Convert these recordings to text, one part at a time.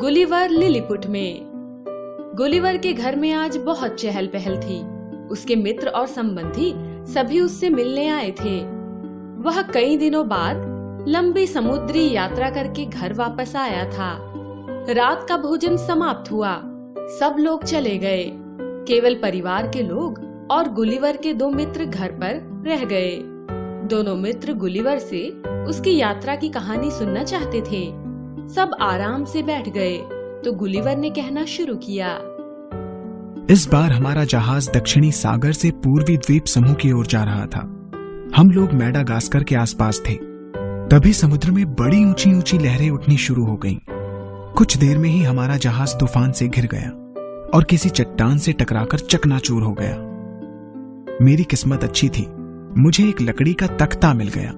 Gulliver Lilliput में। Gulliver के घर में आज बहुत चहल पहल थी। उसके मित्र और संबंधी सभी उससे मिलने आए थे। वह कई दिनों बाद लंबी समुद्री यात्रा करके घर वापस आया था। रात का भोजन समाप्त हुआ, सब लोग चले गए। केवल परिवार के लोग और गुलिवर के दो मित्र घर पर रह गए। दोनों मित्र गुलिवर से उसकी यात्रा की कहानी सुनना चाहते थे। सब आराम से बैठ गए तो गुलिवर ने कहना शुरू किया। इस बार हमारा जहाज दक्षिणी सागर से पूर्वी द्वीप समूह की ओर जा रहा था। हम लोग मैडागास्कर के आसपास थे। तभी समुद्र में बड़ी ऊंची ऊंची लहरें उठनी शुरू हो गईं। कुछ देर में ही हमारा जहाज तूफान से घिर गया और किसी चट्टान से टकराकर चकनाचूर हो गया। मेरी किस्मत अच्छी थी, मुझे एक लकड़ी का तख्ता मिल गया।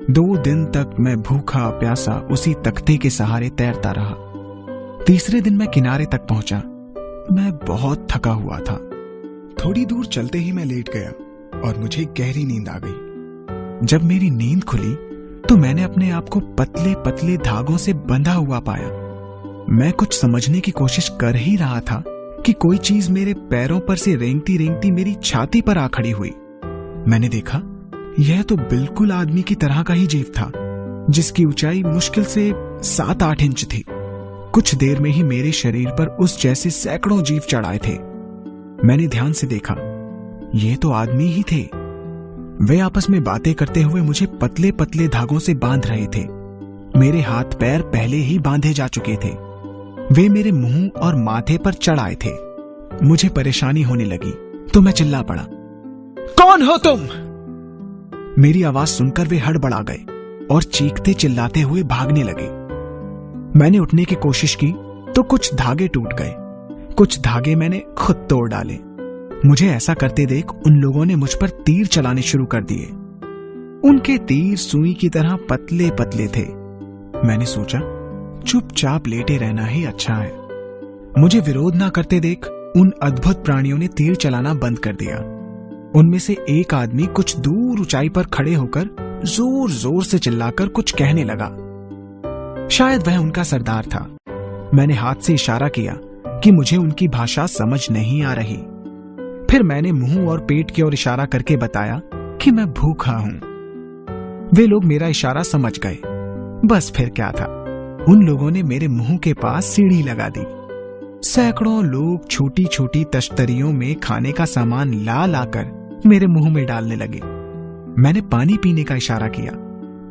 2 दिन तक मैं भूखा प्यासा उसी तख्ते के सहारे तैरता रहा। तीसरे दिन मैं किनारे तक पहुंचा। मैं बहुत थका हुआ था। थोड़ी दूर चलते ही मैं लेट गया और मुझे गहरी नींद आ गई। जब मेरी नींद खुली तो मैंने अपने आप को पतले पतले धागों से बंधा हुआ पाया। मैं कुछ समझने की कोशिश कर ही रहा था कि कोई चीज मेरे पैरों पर से रेंगती रेंगती मेरी छाती पर आ खड़ी हुई। मैंने देखा, यह तो बिल्कुल आदमी की तरह का ही जीव था, जिसकी ऊंचाई मुश्किल से 7-8 इंच थी। कुछ देर में ही मेरे शरीर पर उस जैसे सैकड़ों जीव चढ़ आए थे। मैंने ध्यान से देखा, ये तो आदमी ही थे। वे आपस में बातें करते हुए मुझे पतले पतले धागों से बांध रहे थे। मेरे हाथ पैर पहले ही बांधे जा चुके थे। वे मेरे मुंह और माथे पर चढ़ आए थे। मुझे परेशानी होने लगी तो मैं चिल्ला पड़ा, कौन हो तुम? मेरी आवाज सुनकर वे हड़बड़ा गए और चीखते चिल्लाते हुए भागने लगे। मैंने उठने की कोशिश की तो कुछ धागे टूट गए, कुछ धागे मैंने खुद तोड़ डाले। मुझे ऐसा करते देख उन लोगों ने मुझ पर तीर चलाने शुरू कर दिए। उनके तीर सुई की तरह पतले पतले थे। मैंने सोचा, चुपचाप लेटे रहना ही अच्छा है। मुझे विरोध ना करते देख उन अद्भुत प्राणियों ने तीर चलाना बंद कर दिया। उनमें से एक आदमी कुछ दूर ऊंचाई पर खड़े होकर जोर जोर से चिल्लाकर कुछ कहने लगा। शायद वह उनका सरदार था। मैंने हाथ से इशारा किया कि मुझे उनकी भाषा समझ नहीं आ रही। फिर मैंने मुंह और पेट की ओर इशारा करके बताया कि मैं भूखा हूं। वे लोग मेरा इशारा समझ गए। बस फिर क्या था, उन लोगों ने मेरे मुंह के पास सीढ़ी लगा दी। सैकड़ों लोग छोटी छोटी तश्तरियों में खाने का सामान ला लाकर मेरे मुंह में डालने लगे। मैंने पानी पीने का इशारा किया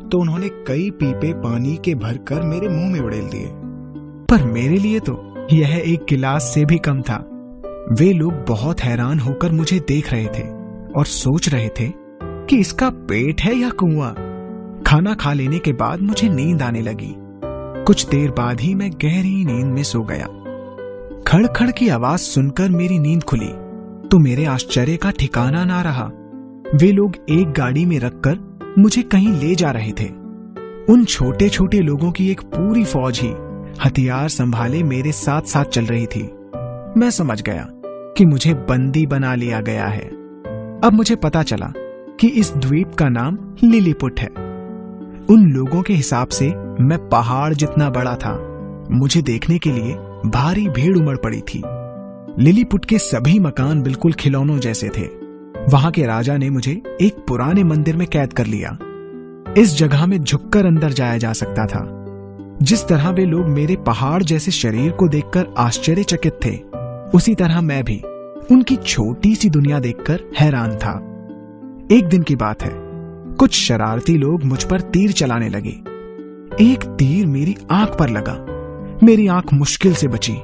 तो उन्होंने कई पीपे पानी के भरकर मेरे मुंह में उड़ेल दिए। पर मेरे लिए तो यह एक गिलास से भी कम था। वे लोग बहुत हैरान होकर मुझे देख रहे थे और सोच रहे थे कि इसका पेट है या कुआं। खाना खा लेने के बाद मुझे नींद आने लगी। कुछ देर बाद ही मैं गहरी नींद में सो गया। खड़खड़ की आवाज सुनकर मेरी नींद खुली तो मेरे आश्चर्य का ठिकाना ना रहा। वे लोग एक गाड़ी में रखकर मुझे कहीं ले जा रहे थे। उन छोटे छोटे लोगों की एक पूरी फौज ही हथियार संभाले मेरे साथ साथ चल रही थी। मैं समझ गया कि मुझे बंदी बना लिया गया है। अब मुझे पता चला कि इस द्वीप का नाम लिलीपुट है। उन लोगों के हिसाब से मैं पहाड़ जितना बड़ा था। मुझे देखने के लिए भारी भीड़ उमड़ पड़ी थी। लिलीपुट के सभी मकान बिल्कुल खिलौनों जैसे थे। वहां के राजा ने मुझे एक पुराने मंदिर में कैद कर लिया। इस जगह में झुककर अंदर जाया जा सकता था। जिस तरह वे लोग मेरे पहाड़ जैसे शरीर को देखकर आश्चर्यचकित थे, उसी तरह मैं भी उनकी छोटी सी दुनिया देखकर हैरान था। एक दिन की बात है, कुछ शरारती लोग मुझ पर तीर चलाने लगे। एक तीर मेरी आंख पर लगा। मेरी आंख मुश्किल से बची।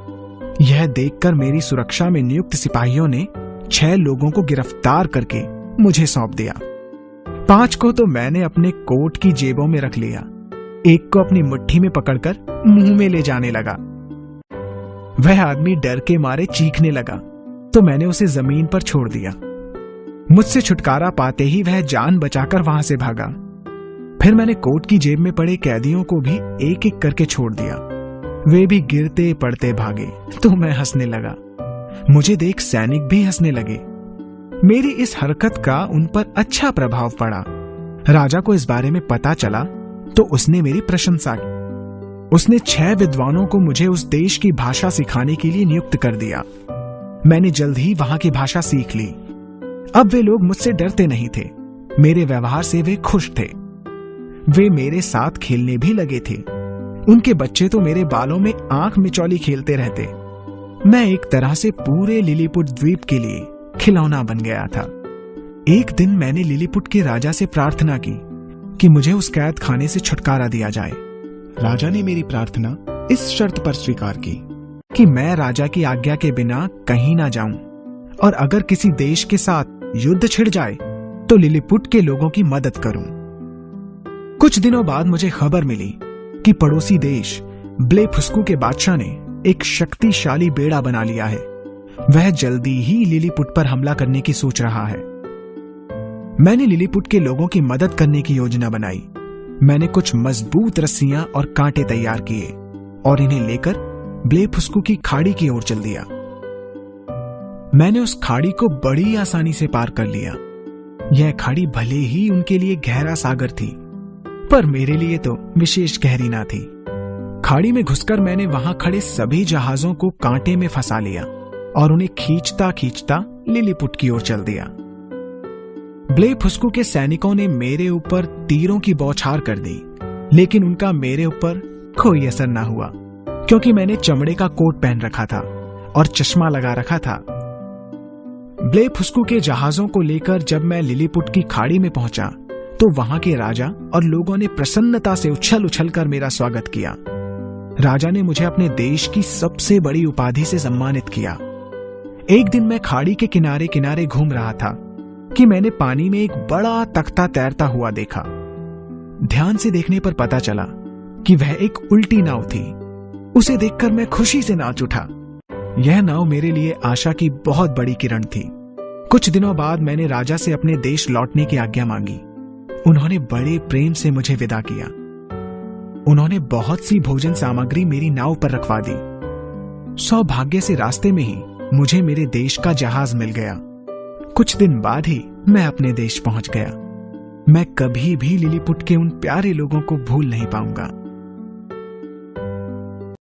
यह देखकर मेरी सुरक्षा में नियुक्त सिपाहियों ने 6 लोगों को गिरफ्तार करके मुझे सौंप दिया। 5 को तो मैंने अपने कोट की जेबों में रख लिया। एक को अपनी मुट्ठी में पकड़कर मुंह में ले जाने लगा। वह आदमी डर के मारे चीखने लगा तो मैंने उसे जमीन पर छोड़ दिया। मुझसे छुटकारा पाते ही वह जान बचाकर वहां से भागा। फिर मैंने कोट की जेब में पड़े कैदियों को भी एक एक करके छोड़ दिया। वे भी गिरते पड़ते भागे तो मैं हंसने लगा। मुझे देख सैनिक भी हंसने लगे। मेरी इस हरकत का उन पर अच्छा प्रभाव पड़ा। राजा को इस बारे में पता चला तो उसने मेरी प्रशंसा की। उसने 6 विद्वानों को मुझे उस देश की भाषा सिखाने के लिए नियुक्त कर दिया। मैंने जल्द ही वहां की भाषा सीख ली। अब वे लोग मुझसे डरते नहीं थे। मेरे व्यवहार से वे खुश थे। वे मेरे साथ खेलने भी लगे थे। उनके बच्चे तो मेरे बालों में आंख मिचौली खेलते रहते। मैं एक तरह से पूरे लिलीपुट द्वीप के लिए खिलौना बन गया था। एक दिन मैंने लिलीपुट के राजा से प्रार्थना की कि मुझे उस कैद खाने से छुटकारा दिया जाए। राजा ने मेरी प्रार्थना इस शर्त पर स्वीकार की कि मैं राजा की आज्ञा के बिना कहीं ना जाऊं, और अगर किसी देश के साथ युद्ध छिड़ जाए तो लिलीपुट के लोगों की मदद करूं। कुछ दिनों बाद मुझे खबर मिली कि पड़ोसी देश ब्लेफुस्कू के बादशाह ने एक शक्तिशाली बेड़ा बना लिया है। वह जल्दी ही लिलीपुट पर हमला करने की सोच रहा है। मैंने लिलीपुट के लोगों की मदद करने की योजना बनाई। मैंने कुछ मजबूत रस्सियां और कांटे तैयार किए और इन्हें लेकर ब्लेफुस्कू की खाड़ी की ओर चल दिया। मैंने उस खाड़ी को बड़ी आसानी से पार कर लिया। यह खाड़ी भले ही उनके लिए गहरा सागर थी, पर मेरे लिए तो विशेष गहरी ना थी। खाड़ी में घुसकर मैंने वहां खड़े सभी जहाजों को कांटे में फंसा लिया और उन्हें खींचता खींचता लिलीपुट की ओर चल दिया। ब्लेफुस्कू के सैनिकों ने मेरे ऊपर तीरों की बौछार कर दी, लेकिन उनका मेरे ऊपर कोई असर ना हुआ, क्योंकि मैंने चमड़े का कोट पहन रखा था और चश्मा लगा रखा था। ब्लेफुस्कू के जहाजों को लेकर जब मैं लिलीपुट की खाड़ी में पहुंचा तो वहां के राजा और लोगों ने प्रसन्नता से उछल उछल कर मेरा स्वागत किया। राजा ने मुझे अपने देश की सबसे बड़ी उपाधि से सम्मानित किया। एक दिन मैं खाड़ी के किनारे किनारे घूम रहा था कि मैंने पानी में एक बड़ा तख्ता तैरता हुआ देखा। ध्यान से देखने पर पता चला कि वह एक उल्टी नाव थी। उसे देखकर मैं खुशी से नाच उठा। यह नाव मेरे लिए आशा की बहुत बड़ी किरण थी। कुछ दिनों बाद मैंने राजा से अपने देश लौटने की आज्ञा मांगी। उन्होंने बड़े प्रेम से मुझे विदा किया। उन्होंने बहुत सी भोजन सामग्री मेरी नाव पर रखवा दी। सौभाग्य से रास्ते में ही मुझे मेरे देश का जहाज मिल गया। कुछ दिन बाद ही मैं अपने देश पहुंच गया। मैं कभी भी लिलीपुट के उन प्यारे लोगों को भूल नहीं पाऊंगा।